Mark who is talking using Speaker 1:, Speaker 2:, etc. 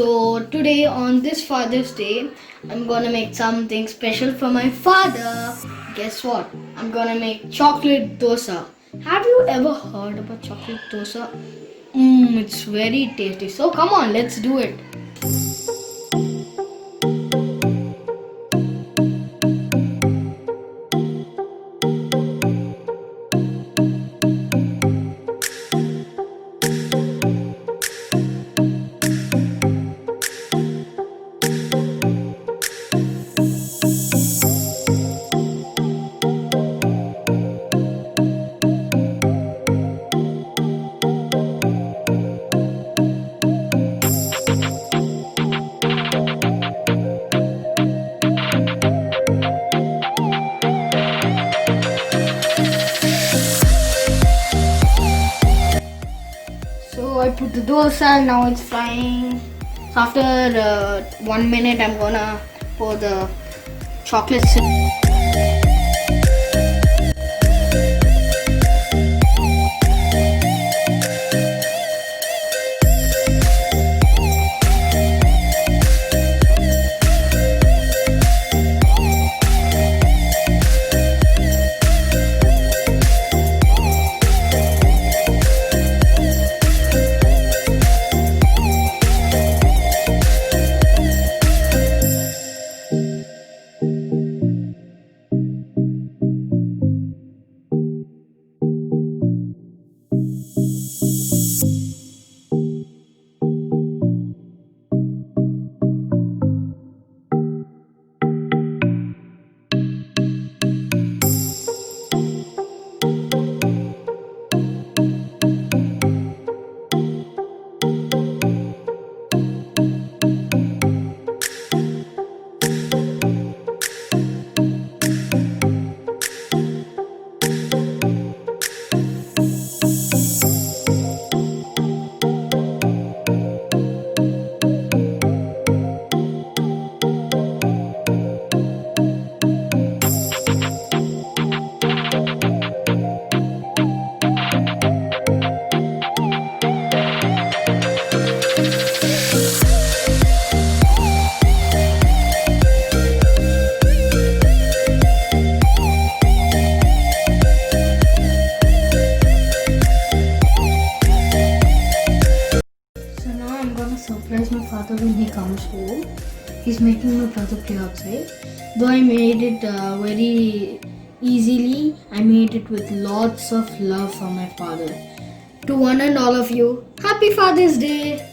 Speaker 1: So today on this Father's Day, I'm gonna make something special for my father. Guess what? I'm gonna make chocolate dosa. Have you ever heard about chocolate dosa? It's very tasty. So come on, let's do it. So I put the dosa, now it's frying. So after 1 minute, I'm gonna pour the chocolate syrup. So now I'm gonna surprise my father when he comes home. He's making my brother play outside. Though I made it very easily, I made it with lots of love for my father. To one and all of you, Happy Father's Day!